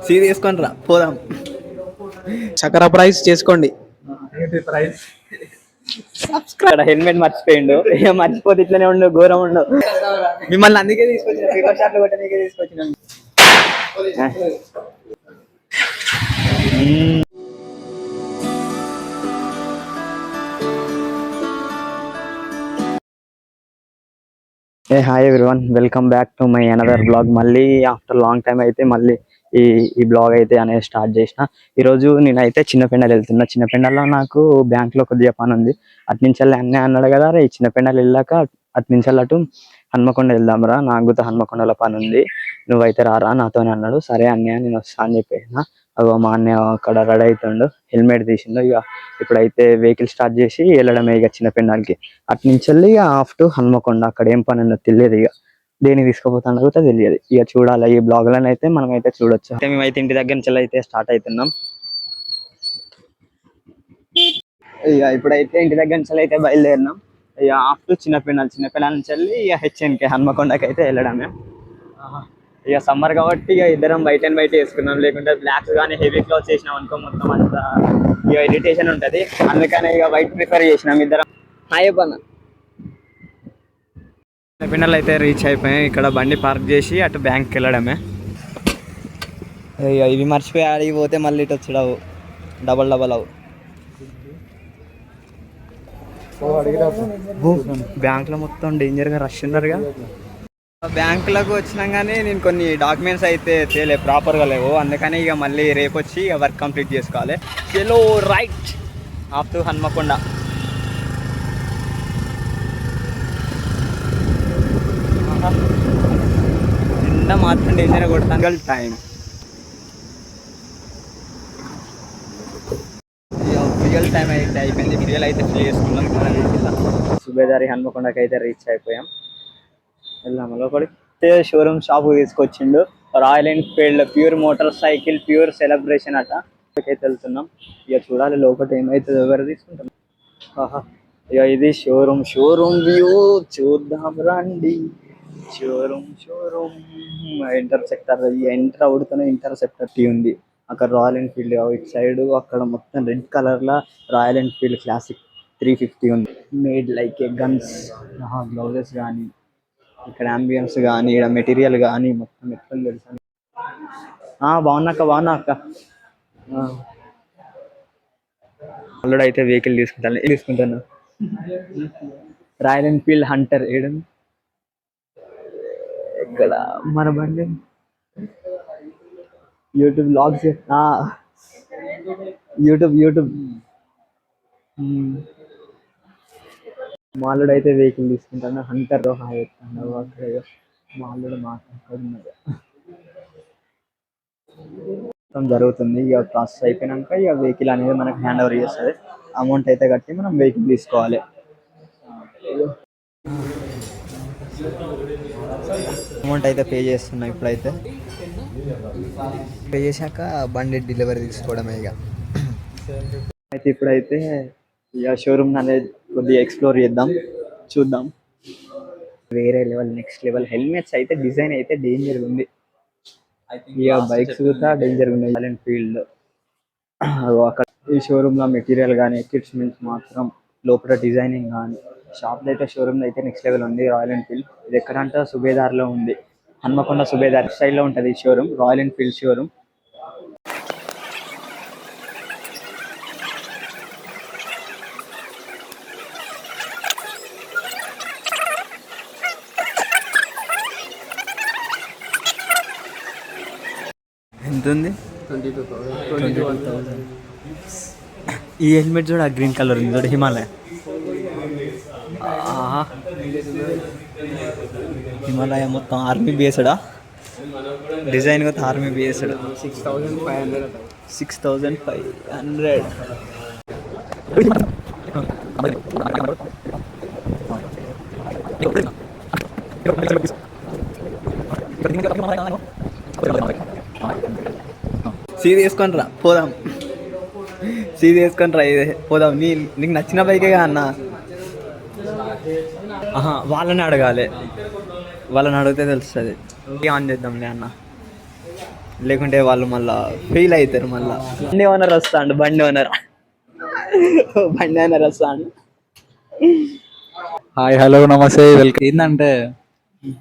సీది వేసుకొని రా పోదాం. చక్కెర ప్రైస్ చేసుకోండి. ఇక్కడ హెల్మెట్ మర్చిపోయిండు, ఇక మర్చిపోతే ఇట్లనే ఉండు, ఘోరం ఉండు. మిమ్మల్ని అందుకే తీసుకొచ్చిన, పేపర్ షాట్లు కొట్టడానికే తీసుకొచ్చిన. Hey hi everyone, welcome back to my another blog. మళ్ళీ ఆఫ్టర్ లాంగ్ టైం అయితే మళ్ళీ ఈ బ్లాగ్ అయితే అనేది స్టార్ట్ చేసిన. ఈరోజు నేనైతే చిన్నపెండలు వెళ్తున్నా. చిన్నపెండల్లో నాకు బ్యాంక్లో కొద్దిగా పని ఉంది. అట్నుంచి అన్నీ అన్నాడు కదా, రే చిన్నపెండలు వెళ్ళాక అట్నుంచి అటు హన్మకొండ వెళ్దాంరా, నాకు కూడా హన్మకొండలో పని ఉంది, నువ్వైతే రారా నాతోనే అన్నాడు. సరే అన్నయ్య నేను వస్తా అని చెప్పేసిన. అగో మా అన్నయ్య అక్కడ రెడీ అవుతుండు, హెల్మెట్ తీసిండు. ఇక ఇప్పుడైతే వెహికల్ స్టార్ట్ చేసి వెళ్ళడమే ఇక చిన్నపెండలకి. అట్నుంచి వెళ్ళి ఇక ఆఫ్ టు హన్మకొండ. అక్కడ ఏం పని ఉందో తెలియదు, ఇక దేనికి తీసుకుపోతాను కూడా తెలియదు. ఇక చూడాలి, ఈ బ్లాగ్లను అయితే మనం అయితే చూడొచ్చు. అయితే మేమైతే ఇంటి దగ్గర నుంచి అయితే స్టార్ట్ అవుతున్నాం. ఇక ఇప్పుడైతే ఇంటి దగ్గర నుంచి అయితే బయలుదేరినాం. ఇక ఆఫ్ టు చిన్నపెండల నుంచి వెళ్ళి ఇక హెచ్ఎన్కే హన్మకొండకి అయితే వెళ్ళడమే. ఇక సమ్మర్ కాబట్టి ఇక ఇద్దరం బయట వేసుకున్నాం, లేకుంటే బ్లాక్స్ కానీ హెవీ క్లాత్స్ వేసినాం అనుకో మొత్తం అంతా ఇక ఇరిటేషన్ ఉంటుంది. అందుకనే ఇక వైట్ ప్రిఫర్ చేసినాం ఇద్దరం. హాయ్ పన్న పిన్నలు అయితే రీచ్ అయిపోయాం. ఇక్కడ బండి పార్క్ చేసి అటు బ్యాంక్కి వెళ్ళడమే. ఇక ఇవి మర్చిపోయి ఆడికి పోతే మళ్ళీ ఇటు వచ్చావు డబల్ అవు. బ్యాంకులో మొత్తం డేంజర్గా రష్ ఉన్నారుగా. బ్యాంకులకు వచ్చినాం కానీ నేను కొన్ని డాక్యుమెంట్స్ అయితే తేలే ప్రాపర్గా లేవు, అందుకని ఇక మళ్ళీ రేపు వచ్చి ఇక వర్క్ కంప్లీట్ చేసుకోవాలి. చలో రైట్ ఆఫ్ టు హన్మకొండ. నిన్న మాత్రం డేంజర్గా కొడతాను టైం. రియల్ టైం అయితే అయిపోయింది, రియల్ అయితే ఫిల్ చేసుకున్నాం. సుబేదారి హన్మకొండకి అయితే రీచ్ అయిపోయాం. వెళ్దాము లోపలికి. షోరూమ్ షాప్ తీసుకొచ్చిండు, royal Enfield pure motor cycle pure celebration అట. అయితే వెళ్తున్నాం, ఇక చూడాలి లోపల ఏమైతుంది, ఎవరు తీసుకుంటాం. ఇక ఇది షోరూమ్ వ్యూ చూద్దాం రండి. షోరూమ్ ఇంటర్సెప్టర్, ఎంటర్ అవుడుతూనే ఇంటర్సెప్టర్ టీ ఉంది. అక్కడ రాయల్ ఎన్ఫీల్డ్, ఇటు సైడ్ అక్కడ మొత్తం రెడ్ కలర్ లా రాయల్ ఎన్ఫీల్డ్ క్లాసిక్ 350 ఉంది. Made like a guns. Gloves కానీ ఇక్కడ అంబియన్స్ కానీ ఇక్కడ మెటీరియల్ కానీ మొత్తం ఎట్లా తెలుసు. బాగున్నా అక్క. ఆల్రెడీ అయితే వెహికల్ తీసుకుంటాను. రాయల్ ఎన్ఫీల్డ్ హంటర్ ఏడు ఇక్కడ మన బండి. యూట్యూబ్ బ్లాగ్స్, యూట్యూబ్ మాల్లుడు అయితే వెహికల్ తీసుకుంటాను. హంటర్ అక్కడ మాల్లుడు మాట్లాడుతున్నది మొత్తం జరుగుతుంది. ఇక ప్రాసెస్ అయిపోయినాక ఇక వెహికల్ అనేది మనకు హ్యాండ్ ఓవర్ చేస్తుంది. అమౌంట్ అయితే కట్టి మనం వెహికల్ తీసుకోవాలి. అమౌంట్ అయితే పే చేస్తున్నాం. ఇప్పుడైతే పే చేశాక బండి డెలివరీ తీసుకోవడమే. ఇక అయితే ఇప్పుడైతే ఇక షోరూమ్ అనేది కొద్దిగా ఎక్స్ప్లోర్ చూద్దాం. వేరే లెవెల్, నెక్స్ట్ లెవెల్. హెల్మెట్స్ అయితే డిజైన్ అయితే డేంజర్గా ఉంది. ఇక బైక్స్ కూడా డేంజర్గా ఉన్నాయి. రాయల్ ఎన్ఫీల్డ్ అక్కడ ఈ షోరూమ్లో మెటీరియల్ కానీ ఎక్విప్మెంట్స్ మాత్రం లోపల డిజైనింగ్ కానీ షాప్లో అయితే షోరూమ్ అయితే నెక్స్ట్ లెవెల్ ఉంది. రాయల్ ఎన్ఫీల్డ్ ఇది ఎక్కడంటే సుబేదార్లో ఉంది, హన్మకొండ సుబేదార్ సైడ్లో ఉంటుంది ఈ షోరూమ్, రాయల్ ఎన్ఫీల్డ్ షోరూమ్. ఎంత ఉంది? 22,000. ఈ హెల్మెట్ చూడ గ్రీన్ కలర్ ఉంది చూడ, హిమాలయ. హిమాలయ మొత్తం ఆర్మీ బేస్డా, డిజైన్ కూడా ఆర్మీ బేస్డ్. 6,500. సీది వేసుకొని రా పోదాం, సీది వేసుకొని రా పోదాం. నీకు నచ్చిన బైకేగా అన్న. వాళ్ళని అడగాలి, వాళ్ళని అడిగితే తెలుస్తుంది. ఆన్ చేద్దాంలే అన్న. లేకుంటే వాళ్ళు మళ్ళా ఫెయిల్ అవుతారు. మళ్ళా బండి ఓనర్ వస్తాడు, బండి ఓనర్ వస్తాడు. హాయ్ హలో నమస్తే వెల్కమ్. ఏంటంటే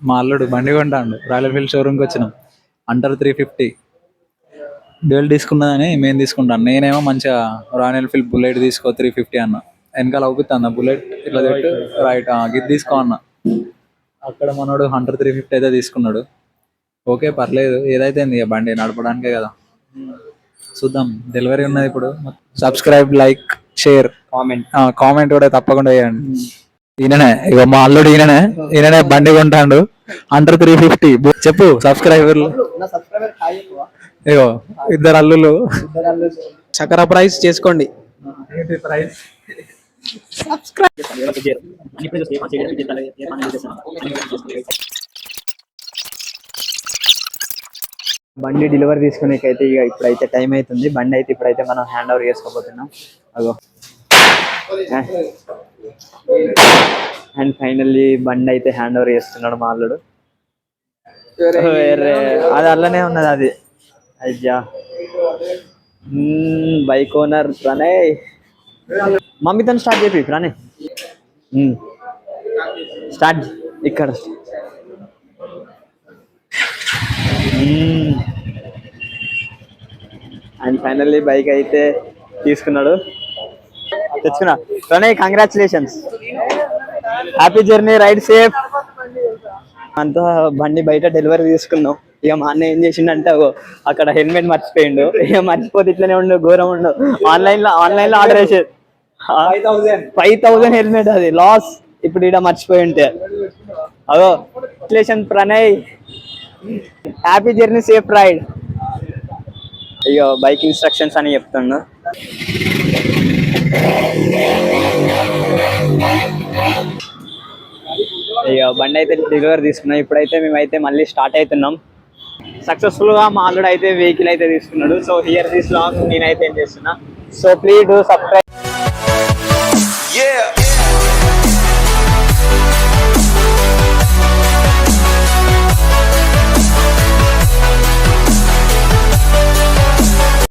మా అల్లుడు బండి కొంటాడు, రాయల్ ఎన్ఫీల్డ్ షోరూమ్కి వచ్చినాం. అంటారు 350 డ్యూయల్ తీసుకున్నదని మేము తీసుకుంటాను. నేనేమో మంచిగా రాయల్ ఎన్ఫీల్డ్ బుల్లెట్ తీసుకో 350 అన్న. వెనకాల అవుపుతా బుల్లెట్ ఇట్లా పెట్టు రైట్ గిది తీసుకో అన్న. అక్కడ మనోడు హంటర్ 350 అయితే తీసుకున్నాడు. ఓకే పర్లేదు, ఏదైతే ఇక బండి నడపడానికే కదా. చూద్దాం, డెలివరీ ఉన్నది ఇప్పుడు. సబ్స్క్రైబ్, లైక్, షేర్, కామెంట్ కూడా తప్పకుండా వేయండి. ఈయననే ఇక మా అల్లుడు, ఈయననే బండి కొంటాడు అండర్ 350. చెప్పు సబ్స్క్రైబర్లు. ఇగో ఇద్దరు అల్లులు. చకరా ప్రైస్ చేసుకోండి. బండి డెలివరీ తీసుకునేకైతే ఇక ఇప్పుడైతే టైం అవుతుంది. బండి అయితే ఇప్పుడైతే మనం హ్యాండ్ ఓవర్ చేసుకోబోతున్నాం. అగో అండ్ ఫైనల్లీ బండి అయితే హ్యాండ్ ఓవర్ చేస్తున్నాడు మా అల్లుడు. వేరే అది అల్లనే ఉన్నది అది. అయ్యా బైక్ ఓనర్ ప్రణయ్, మమ్మీతో స్టార్ట్ చేపి ప్రణయ్. స్టార్ట్ ఇక్కడ. అండ్ ఫైనల్లీ బైక్ అయితే తీసుకున్నాడు, తెచ్చుకున్నా. Pranay congratulations, happy journey, ride safe. అంతా బండి బయట డెలివరీ తీసుకున్నాం. ఇక మా అన్న ఏం చేసిండంటే అక్కడ హెల్మెట్ మర్చిపోయిండు. ఇక మర్చిపోతే ఇట్లనే ఉండు, ఘోరం ఉండు. ఆన్లైన్ లో ఆర్డర్ వేసేది 5,000 హెల్మెట్, అది లాస్. ఇప్పుడు ఇక్కడ మర్చిపోయి ఉంటే. అగో congratulation Pranay, happy journey, safe ride. ఇక బైక్ ఇన్స్ట్రక్షన్స్ అని చెప్తుండు. ఇక బండి అయితే డెలివరీ తీసుకున్నాం. ఇప్పుడైతే మేమైతే మళ్ళీ స్టార్ట్ అవుతున్నాం. సక్సెస్ఫుల్ గా మా అల్లుడు అయితే వెహికల్ అయితే తీసుకున్నాడు. సో హియర్ దిస్ లాంగ్ నేనైతే ఏం చేస్తున్నా. So please do subscribe.